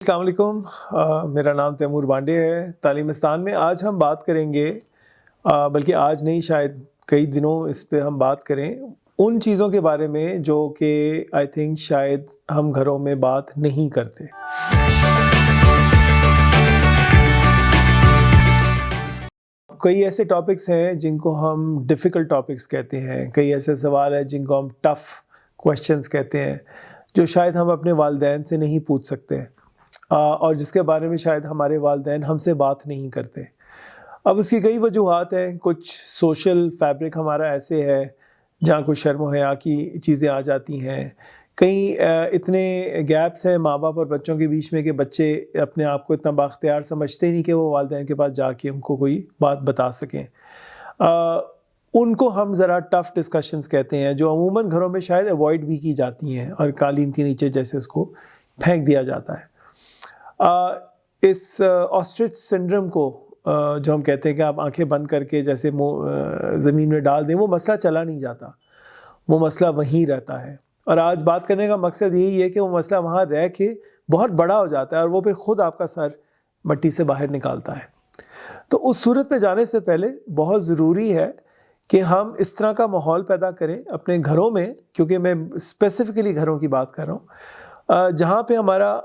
السلام علیکم، میرا نام تیمور بانڈے ہے۔ تعلیمستان میں آج ہم بات کریں گے، بلکہ آج نہیں، شاید کئی دنوں اس پہ ہم بات کریں ان چیزوں کے بارے میں جو کہ آئی تھنک شاید ہم گھروں میں بات نہیں کرتے۔ کئی ایسے ٹاپکس ہیں جن کو ہم ڈیفیکلٹ ٹاپکس کہتے ہیں، کئی ایسے سوال ہیں جن کو ہم ٹف کویشچنز کہتے ہیں، جو شاید ہم اپنے والدین سے نہیں پوچھ سکتے، اور جس کے بارے میں شاید ہمارے والدین ہم سے بات نہیں کرتے۔ اب اس کی کئی وجوہات ہیں۔ کچھ سوشل فیبرک ہمارا ایسے ہے جہاں کچھ شرم و حیا کی چیزیں آ جاتی ہیں۔ کئی اتنے گیپس ہیں ماں باپ اور بچوں کے بیچ میں کہ بچے اپنے آپ کو اتنا بااختیار سمجھتے نہیں کہ وہ والدین کے پاس جا کے ان کو کوئی بات بتا سکیں۔ ان کو ہم ذرا ٹف ڈسکشنز کہتے ہیں، جو عموماً گھروں میں شاید ایوائڈ بھی کی جاتی ہیں اور قالین کے نیچے جیسے اس کو پھینک دیا جاتا ہے۔ اس آسٹرچ سنڈروم کو جو ہم کہتے ہیں کہ آپ آنکھیں بند کر کے جیسے زمین میں ڈال دیں، وہ مسئلہ چلا نہیں جاتا، وہ مسئلہ وہیں رہتا ہے۔ اور آج بات کرنے کا مقصد یہی ہے کہ وہ مسئلہ وہاں رہ کے بہت بڑا ہو جاتا ہے اور وہ پھر خود آپ کا سر مٹی سے باہر نکالتا ہے۔ تو اس صورت میں جانے سے پہلے بہت ضروری ہے کہ ہم اس طرح کا ماحول پیدا کریں اپنے گھروں میں، کیونکہ میں اسپیسیفکلی گھروں کی بات کر رہا ہوں، جہاں پہ ہمارا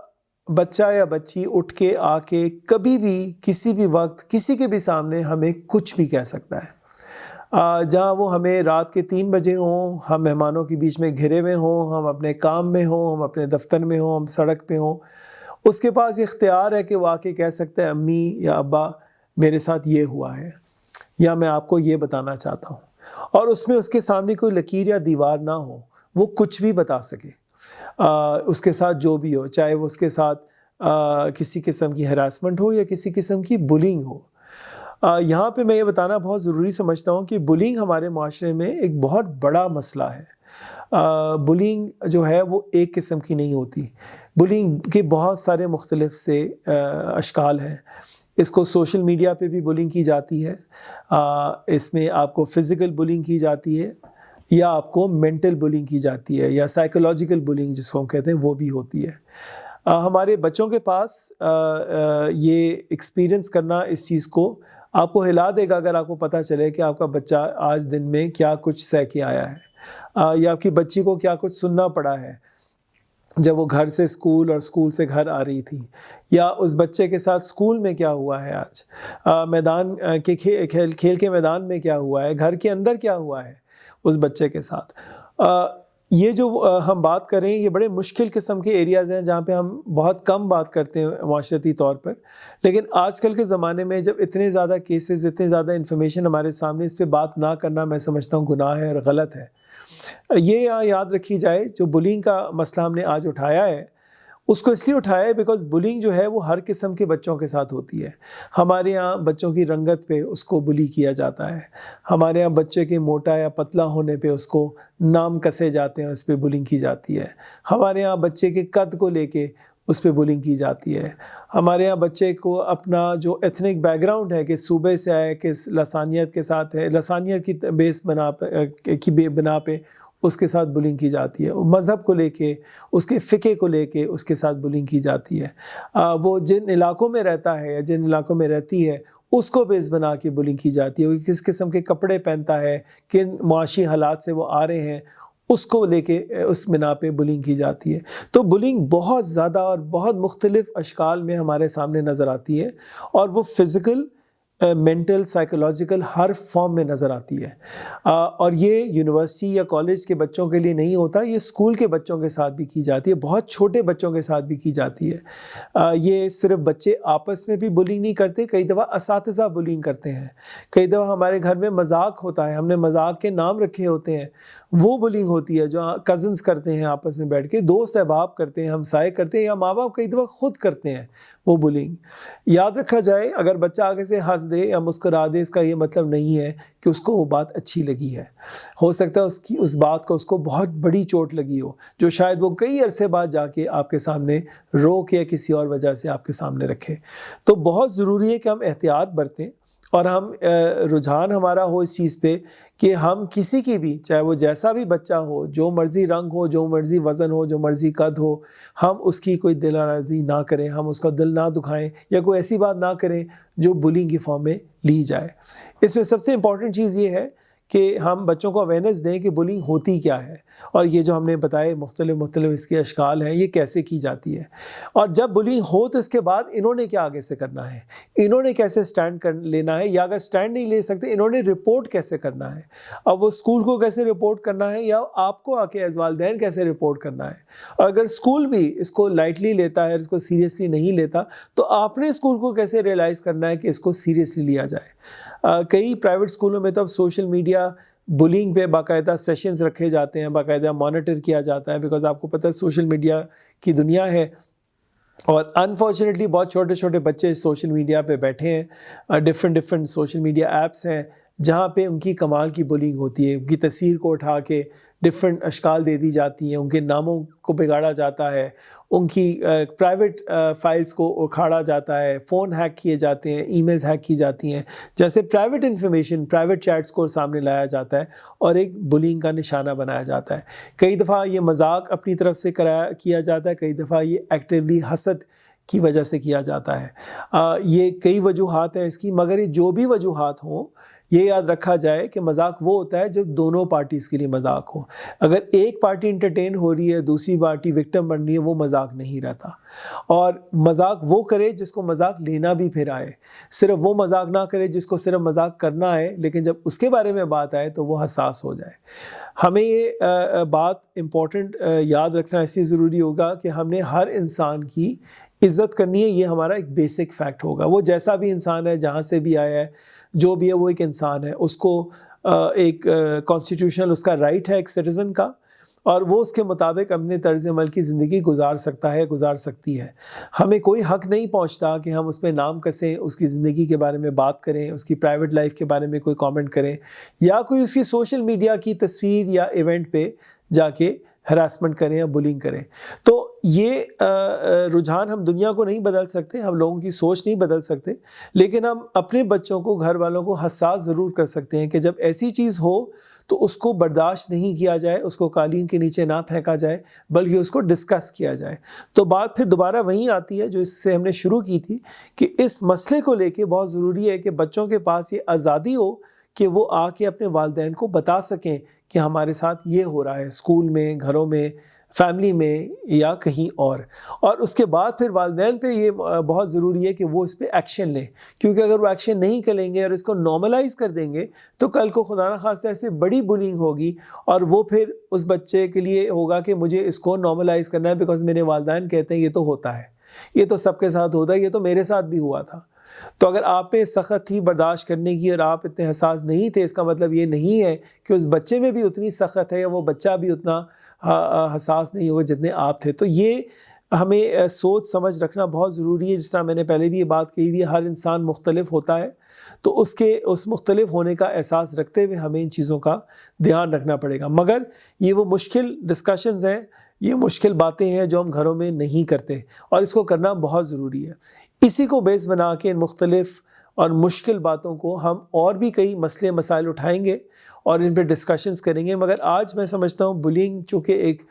بچہ یا بچی اٹھ کے آ کے کبھی بھی کسی بھی وقت کسی کے بھی سامنے ہمیں کچھ بھی کہہ سکتا ہے، جہاں وہ ہمیں رات کے 3 بجے ہوں، ہم مہمانوں کے بیچ میں گھرے ہوئے ہوں، ہم اپنے کام میں ہوں، ہم اپنے دفتر میں ہوں، ہم سڑک پہ ہوں، اس کے پاس اختیار ہے کہ وہ آ کے کہہ سکتا ہے امی یا ابا میرے ساتھ یہ ہوا ہے، یا میں آپ کو یہ بتانا چاہتا ہوں، اور اس میں اس کے سامنے کوئی لکیر یا دیوار نہ ہو، وہ کچھ بھی بتا سکے، اس کے ساتھ جو بھی ہو، چاہے وہ اس کے ساتھ کسی قسم کی ہراسمنٹ ہو یا کسی قسم کی بلنگ ہو۔ یہاں پہ میں یہ بتانا بہت ضروری سمجھتا ہوں کہ بلنگ ہمارے معاشرے میں ایک بہت بڑا مسئلہ ہے۔ بلنگ جو ہے وہ ایک قسم کی نہیں ہوتی، بلنگ کے بہت سارے مختلف سے اشکال ہیں۔ اس کو سوشل میڈیا پہ بھی بلنگ کی جاتی ہے، اس میں آپ کو فزیکل بلنگ کی جاتی ہے، یا آپ کو مینٹل بلنگ کی جاتی ہے، یا سائیکولوجیکل بلنگ جس کو ہم کہتے ہیں وہ بھی ہوتی ہے۔ ہمارے بچوں کے پاس یہ ایکسپیرینس کرنا اس چیز کو آپ کو ہلا دے گا اگر آپ کو پتہ چلے کہ آپ کا بچہ آج دن میں کیا کچھ سہ کے آیا ہے، یا آپ کی بچی کو کیا کچھ سننا پڑا ہے جب وہ گھر سے اسکول اور اسکول سے گھر آ رہی تھی، یا اس بچے کے ساتھ اسکول میں کیا ہوا ہے آج، میدان کے کھیل کے میدان میں کیا ہوا ہے، گھر کے اندر کیا ہوا ہے اس بچے کے ساتھ۔ یہ جو ہم بات کر رہے ہیں یہ بڑے مشکل قسم کے ایریاز ہیں جہاں پہ ہم بہت کم بات کرتے ہیں معاشرتی طور پر، لیکن آج کل کے زمانے میں جب اتنے زیادہ کیسز، اتنے زیادہ انفارمیشن ہمارے سامنے، اس پہ بات نہ کرنا میں سمجھتا ہوں گناہ ہے اور غلط ہے۔ یہ یہاں یاد رکھی جائے، جو بلنگ کا مسئلہ ہم نے آج اٹھایا ہے اس کو اس لیے اٹھایا ہے بیکاز بلنگ جو ہے وہ ہر قسم کے بچوں کے ساتھ ہوتی ہے۔ ہمارے یہاں بچوں کی رنگت پہ اس کو بلی کیا جاتا ہے، ہمارے یہاں بچے کے موٹا یا پتلا ہونے پہ اس کو نام کسے جاتے ہیں، اس پہ بلنگ کی جاتی ہے، ہمارے یہاں بچے کے قد کو لے کے اس پہ بلنگ کی جاتی ہے، ہمارے یہاں بچے کو اپنا جو ایتھنک بیک گراؤنڈ ہے کہ صوبے سے آئے، کس لسانیت کے ساتھ ہے، لسانیت کی بنا پہ اس کے ساتھ بلنگ کی جاتی ہے، مذہب کو لے کے، اس کے فقہ کو لے کے اس کے ساتھ بلنگ کی جاتی ہے، وہ جن علاقوں میں رہتا ہے یا جن علاقوں میں رہتی ہے اس کو بیس بنا کے بلنگ کی جاتی ہے، وہ کس قسم کے کپڑے پہنتا ہے، کن معاشی حالات سے وہ آ رہے ہیں، اس کو لے کے اس بنا پہ بلنگ کی جاتی ہے۔ تو بلنگ بہت زیادہ اور بہت مختلف اشکال میں ہمارے سامنے نظر آتی ہے، اور وہ فزیکل، مینٹل، سائیکولوجیکل ہر فارم میں نظر آتی ہے، اور یہ یونیورسٹی یا کالج کے بچوں کے لیے نہیں ہوتا، یہ اسکول کے بچوں کے ساتھ بھی کی جاتی ہے، بہت چھوٹے بچوں کے ساتھ بھی کی جاتی ہے۔ یہ صرف بچے آپس میں بھی بلنگ نہیں کرتے، کئی دفعہ اساتذہ بلنگ کرتے ہیں، کئی دفعہ ہمارے گھر میں مذاق ہوتا ہے، ہم نے مذاق کے نام رکھے ہوتے ہیں، وہ بلنگ ہوتی ہے جو کزنز کرتے ہیں آپس میں بیٹھ کے، دوست احباب کرتے ہیں، ہمسائے کرتے ہیں، یا ماں باپ کئی دفعہ خود کرتے ہیں وہ بلنگ۔ یاد رکھا جائے اگر بچہ آگے سے ہنس دے یا مسکرا دے، اس کا یہ مطلب نہیں ہے کہ اس کو وہ بات اچھی لگی ہے، ہو سکتا ہے اس بات کو اس کو بہت بڑی چوٹ لگی ہو، جو شاید وہ کئی عرصے بعد جا کے آپ کے سامنے رو کے یا کسی اور وجہ سے آپ کے سامنے رکھے۔ تو بہت ضروری ہے کہ ہم احتیاط برتیں اور ہم رجحان ہمارا ہو اس چیز پہ کہ ہم کسی کی بھی، چاہے وہ جیسا بھی بچہ ہو، جو مرضی رنگ ہو، جو مرضی وزن ہو، جو مرضی قد ہو، ہم اس کی کوئی دل آرزی نہ کریں، ہم اس کا دل نہ دکھائیں یا کوئی ایسی بات نہ کریں جو بلینگ کی فارم میں لی جائے۔ اس میں سب سے امپورٹنٹ چیز یہ ہے کہ ہم بچوں کو اویئرنیس دیں کہ بلینگ ہوتی کیا ہے، اور یہ جو ہم نے بتائے مختلف اس کے اشکال ہیں، یہ کیسے کی جاتی ہے، اور جب بلینگ ہو تو اس کے بعد انہوں نے کیا آگے سے کرنا ہے، انہوں نے کیسے سٹینڈ لینا ہے، یا اگر سٹینڈ نہیں لے سکتے انہوں نے رپورٹ کیسے کرنا ہے، اب وہ اسکول کو کیسے رپورٹ کرنا ہے، یا آپ کو آ کے ایز والدین کیسے رپورٹ کرنا ہے۔ اور اگر اسکول بھی اس کو لائٹلی لیتا ہے، اس کو سیریسلی نہیں لیتا، تو آپ نے اسکول کو کیسے ریئلائز کرنا ہے کہ اس کو سیریسلی لیا جائے۔ کئی پرائیویٹ اسکولوں میں تو اب سوشل میڈیا بلینگ پہ باقاعدہ سیشنز رکھے جاتے ہیں، باقاعدہ مانیٹر کیا جاتا ہے، بیکاز آپ کو پتہ ہے سوشل میڈیا کی دنیا ہے، اور انفارچونیٹلی بہت چھوٹے چھوٹے بچے سوشل میڈیا پہ بیٹھے ہیں، ڈفرینٹ سوشل میڈیا ایپس ہیں جہاں پہ ان کی کمال کی بلینگ ہوتی ہے، ان کی تصویر کو اٹھا کے ڈفرینٹ اشکال دے دی جاتی ہیں، ان کے ناموں کو بگاڑا جاتا ہے، ان کی پرائیویٹ فائلز کو اکھاڑا جاتا ہے، فون ہیک کیے جاتے ہیں، ای میلز ہیک کی جاتی ہیں، جیسے پرائیویٹ انفارمیشن، پرائیویٹ چیٹس کو سامنے لایا جاتا ہے اور ایک بلینگ کا نشانہ بنایا جاتا ہے۔ کئی دفعہ یہ مذاق اپنی طرف سے کیا جاتا ہے، کئی دفعہ یہ ایکٹیولی حسد کی وجہ سے کیا جاتا ہے۔ یہ کئی وجوہات ہیں اس کی، مگر یہ جو بھی وجوہات ہوں، یہ یاد رکھا جائے کہ مذاق وہ ہوتا ہے جب دونوں پارٹیز کے لیے مذاق ہو۔ اگر ایک پارٹی انٹرٹین ہو رہی ہے، دوسری پارٹی وکٹم بن رہی ہے، وہ مذاق نہیں رہتا۔ اور مذاق وہ کرے جس کو مذاق لینا بھی پھر آئے، صرف وہ مذاق نہ کرے جس کو صرف مذاق کرنا ہے، لیکن جب اس کے بارے میں بات آئے تو وہ حساس ہو جائے۔ ہمیں یہ بات امپورٹنٹ یاد رکھنا اس لیے ضروری ہوگا کہ ہم نے ہر انسان کی عزت کرنی ہے، یہ ہمارا ایک بیسک فیکٹ ہوگا۔ وہ جیسا بھی انسان ہے، جہاں سے بھی آیا ہے، جو بھی ہے، وہ ایک انسان ہے، اس کو ایک کانسٹیٹیوشنل اس کا رائٹ ہے ایک سٹیزن کا، اور وہ اس کے مطابق اپنے طرز عمل کی زندگی گزار سکتا ہے، گزار سکتی ہے۔ ہمیں کوئی حق نہیں پہنچتا کہ ہم اس پہ نام کسیں، اس کی زندگی کے بارے میں بات کریں، اس کی پرائیویٹ لائف کے بارے میں کوئی کامنٹ کریں، یا کوئی اس کی سوشل میڈیا کی تصویر یا ایونٹ پہ جا کے ہراسمنٹ کریں یا بلنگ کریں۔ تو یہ رجحان ہم دنیا کو نہیں بدل سکتے، ہم لوگوں کی سوچ نہیں بدل سکتے، لیکن ہم اپنے بچوں کو، گھر والوں کو حساس ضرور کر سکتے ہیں کہ جب ایسی چیز ہو تو اس کو برداشت نہیں کیا جائے، اس کو قالین کے نیچے نہ پھینکا جائے، بلکہ اس کو ڈسکس کیا جائے۔ تو بات پھر دوبارہ وہیں آتی ہے جو اس سے ہم نے شروع کی تھی، کہ اس مسئلے کو لے کے بہت ضروری ہے کہ بچوں کے پاس یہ آزادی ہو کہ وہ آ کے اپنے والدین کو بتا سکیں کہ ہمارے ساتھ یہ ہو رہا ہے، اسکول میں، گھروں میں، فیملی میں یا کہیں اور اس کے بعد پھر والدین پہ یہ بہت ضروری ہے کہ وہ اس پہ ایکشن لیں، کیونکہ اگر وہ ایکشن نہیں کریں گے اور اس کو نارملائز کر دیں گے تو کل کو خدا نخواستہ ایسے بڑی بلنگ ہوگی، اور وہ پھر اس بچے کے لیے ہوگا کہ مجھے اس کو نارملائز کرنا ہے بیکاز میرے والدین کہتے ہیں یہ تو ہوتا ہے، یہ تو سب کے ساتھ ہوتا ہے، یہ تو میرے ساتھ بھی ہوا تھا۔ تو اگر آپ پہ سخت تھی برداشت کرنے کی اور آپ اتنے حساس نہیں تھے، اس کا مطلب یہ نہیں ہے کہ اس بچے میں بھی اتنی سخت ہے یا وہ بچہ بھی اتنا حساس نہیں ہوگا جتنے آپ تھے۔ تو یہ ہمیں سوچ سمجھ رکھنا بہت ضروری ہے۔ جس طرح میں نے پہلے بھی یہ بات کہی ہوئی ہے، ہر انسان مختلف ہوتا ہے، تو اس مختلف ہونے کا احساس رکھتے ہوئے ہمیں ان چیزوں کا دھیان رکھنا پڑے گا۔ مگر یہ وہ مشکل ڈسکشنز ہیں، یہ مشکل باتیں ہیں جو ہم گھروں میں نہیں کرتے، اور اس کو کرنا بہت ضروری ہے۔ اسی کو بیس بنا کے ان مختلف اور مشکل باتوں کو ہم اور بھی کئی مسئلے مسائل اٹھائیں گے اور ان پہ ڈسکشنز کریں گے۔ مگر آج میں سمجھتا ہوں بلنگ چونکہ ایک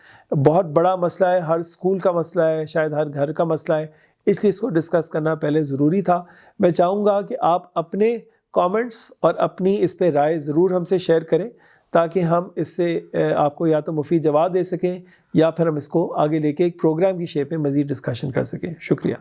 بہت بڑا مسئلہ ہے، ہر اسکول کا مسئلہ ہے، شاید ہر گھر کا مسئلہ ہے، اس لیے اس کو ڈسکس کرنا پہلے ضروری تھا۔ میں چاہوں گا کہ آپ اپنے کامنٹس اور اپنی اس پہ رائے ضرور ہم سے شیئر کریں، تاکہ ہم اس سے آپ کو یا تو مفید جواب دے سکیں یا پھر ہم اس کو آگے لے کے ایک پروگرام کی شیپ میں مزید ڈسکشن کر سکیں۔ شکریہ۔